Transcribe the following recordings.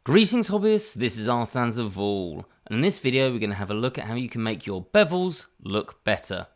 Greetings hobbyists, this is Artisans of All, and in this video we're going to have a look at how you can make your bevels look better.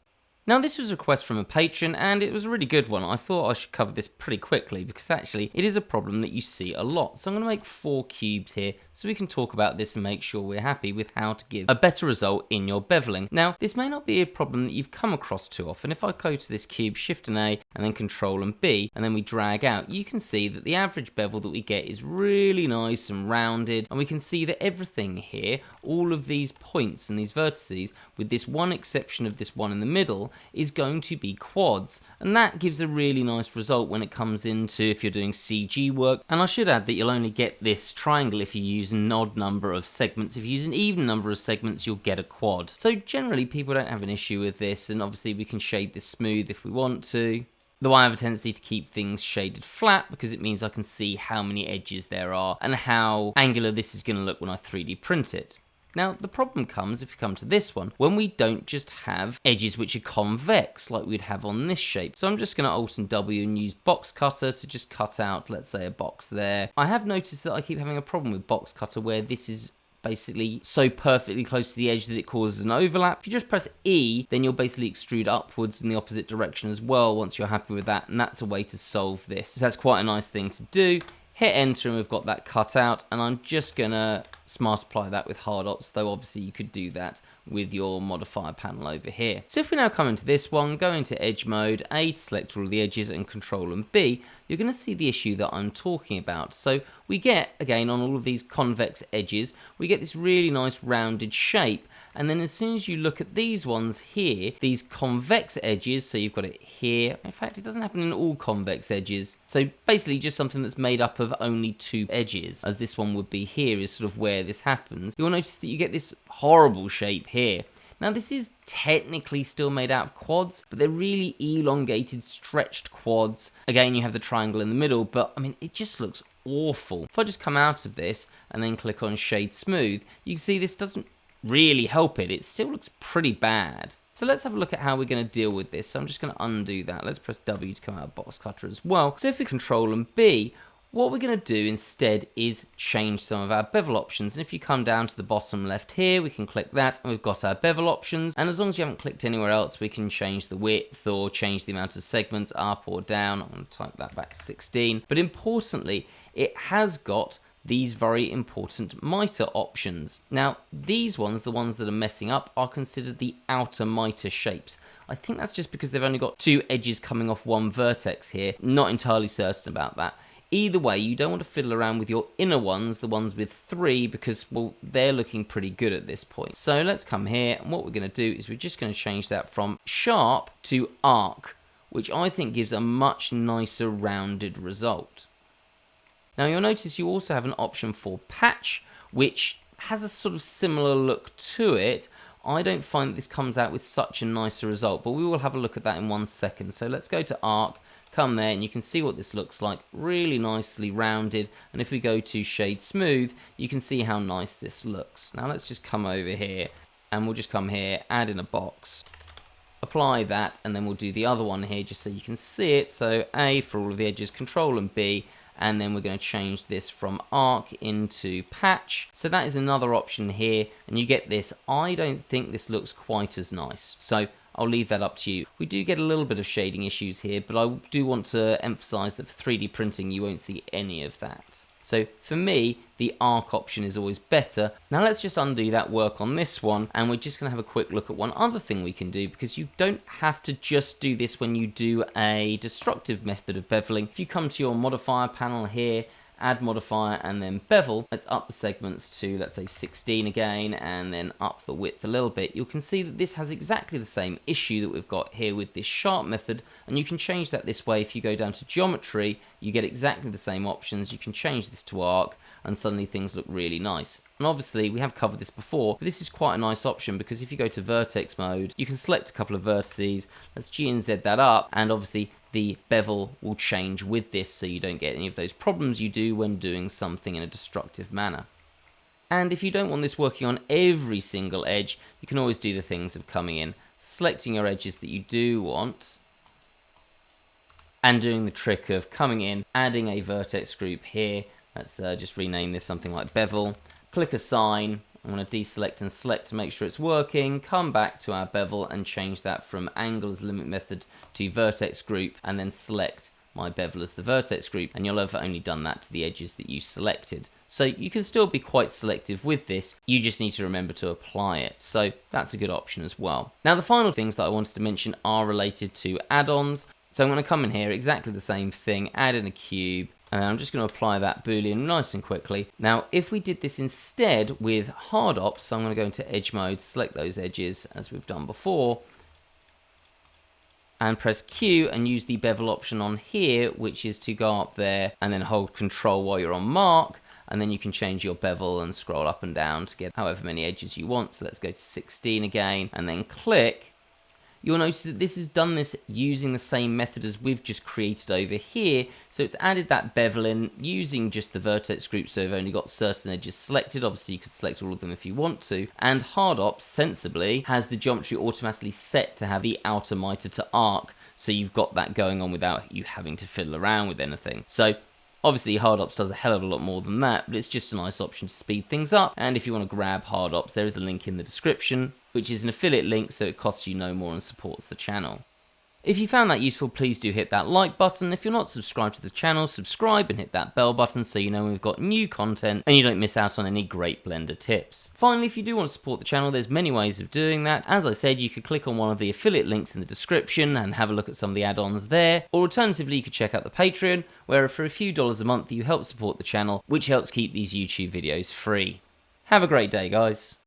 Now this was a request from a patron and it was a really good one. I thought I should cover this pretty quickly because actually it is a problem that you see a lot. So I'm going to make 4 cubes here so we can talk about this and make sure we're happy with how to give a better result in your beveling. Now this may not be a problem that you've come across too often. If I go to this cube, Shift and A and then Control and B and then we drag out, you can see that the average bevel that we get is really nice and rounded, and we can see that everything here, all of these points and these vertices, with this one exception of this one in the middle, is going to be quads, and that gives a really nice result when it comes into if you're doing CG work. And I should add that you'll only get this triangle if you use an odd number of segments. If you use an even number of segments, you'll get a quad. So generally people don't have an issue with this, and obviously we can shade this smooth if we want to. Though I have a tendency to keep things shaded flat because it means I can see how many edges there are and how angular this is going to look when I 3D print it. Now the problem comes if you come to this one, when we don't just have edges which are convex like we'd have on this shape. So I'm just going to Alt and W and use box cutter to just cut out, let's say, a box there. I have noticed that I keep having a problem with box cutter where this is basically so perfectly close to the edge that it causes an overlap. If you just press E, then you'll basically extrude upwards in the opposite direction as well once you're happy with that, and that's a way to solve this. So that's quite a nice thing to do. Hit enter and we've got that cut out, and I'm just gonna smart apply that with hard ops, though obviously you could do that with your modifier panel over here. So if we now come into this one, go into edge mode, A to select all of the edges and Control and B, you're going to see the issue that I'm talking about. So we get, again, on all of these convex edges, we get this really nice rounded shape. And then as soon as you look at these ones here, these convex edges, so you've got it here. In fact, it doesn't happen in all convex edges. So basically just something that's made up of only 2 edges, as this one would be here, is sort of where this happens. You'll notice that you get this horrible shape here. Now this is technically still made out of quads, but they're really elongated, stretched quads. Again, you have the triangle in the middle, but I mean, it just looks awful. If I just come out of this and then click on Shade Smooth, you can see this doesn't really help it. It still looks pretty bad. So let's have a look at how we're going to deal with this. So I'm just going to undo that. Let's press W to come out of box cutter as well. So if we Control and B, what we're going to do instead is change some of our bevel options. And if you come down to the bottom left here, we can click that and we've got our bevel options. And as long as you haven't clicked anywhere else, we can change the width or change the amount of segments up or down. I'm going to type that back to 16. But importantly, it has got these very important mitre options. Now, these ones, the ones that are messing up, are considered the outer mitre shapes. I think that's just because they've only got 2 edges coming off one vertex here. Not entirely certain about that. Either way, you don't want to fiddle around with your inner ones, the ones with 3, because, well, they're looking pretty good at this point. So let's come here, and what we're going to do is we're just going to change that from sharp to arc, which I think gives a much nicer rounded result. Now you'll notice you also have an option for patch, which has a sort of similar look to it. I don't find that this comes out with such a nicer result, but we will have a look at that in 1 second. So let's go to arc. Come there and you can see what this looks like, really nicely rounded. And if we go to Shade Smooth, you can see how nice this looks. Now let's just come over here and we'll just come here, add in a box, apply that, and then we'll do the other one here just so you can see it. So A for all of the edges, Control and B, and then we're going to change this from arc into patch. So that is another option here, and you get this. I don't think this looks quite as nice, so I'll leave that up to you. We do get a little bit of shading issues here, but I do want to emphasize that for 3D printing you won't see any of that. So for me, the arc option is always better. Now let's just undo that work on this one, and we're just going to have a quick look at one other thing we can do, because you don't have to just do this when you do a destructive method of beveling. If you come to your modifier panel here, add modifier and then bevel, let's up the segments to, let's say, 16 again, and then up the width a little bit. You can see that this has exactly the same issue that we've got here with this sharp method, and you can change that this way. If you go down to geometry, you get exactly the same options. You can change this to arc, and suddenly things look really nice. And obviously we have covered this before, but this is quite a nice option, because if you go to vertex mode, you can select a couple of vertices. Let's G and Z that up, and obviously the bevel will change with this, so you don't get any of those problems you do when doing something in a destructive manner. And if you don't want this working on every single edge, you can always do the things of coming in, selecting your edges that you do want, and doing the trick of coming in, adding a vertex group here, Let's just rename this something like Bevel. Click Assign. I'm going to deselect and select to make sure it's working. Come back to our bevel and change that from angle as limit method to vertex group, and then select my bevel as the vertex group, and you'll have only done that to the edges that you selected. So you can still be quite selective with this, you just need to remember to apply it. So that's a good option as well. Now the final things that I wanted to mention are related to add-ons. So I'm going to come in here, exactly the same thing, add in a cube, and I'm just going to apply that boolean nice and quickly. Now if we did this instead with hard ops, so I'm going to go into edge mode, select those edges as we've done before, and press Q and use the bevel option on here, which is to go up there and then hold control while you're on mark, and then you can change your bevel and scroll up and down to get however many edges you want. So let's go to 16 again and then click. You'll notice that this has done this using the same method as we've just created over here. So it's added that bevel in using just the vertex group, so we've only got certain edges selected. Obviously you could select all of them if you want to. And hard ops, sensibly, has the geometry automatically set to have the outer miter to arc, so you've got that going on without you having to fiddle around with anything. So obviously hard ops does a hell of a lot more than that, but it's just a nice option to speed things up. And if you want to grab hard ops, there is a link in the description, which is an affiliate link, so it costs you no more and supports the channel. If you found that useful, please do hit that like button. If you're not subscribed to the channel, subscribe and hit that bell button so you know when we've got new content and you don't miss out on any great Blender tips. Finally, if you do want to support the channel, there's many ways of doing that. As I said, you could click on one of the affiliate links in the description and have a look at some of the add-ons there, or alternatively you could check out the Patreon, where for a few dollars a month you help support the channel, which helps keep these YouTube videos free. Have a great day, guys.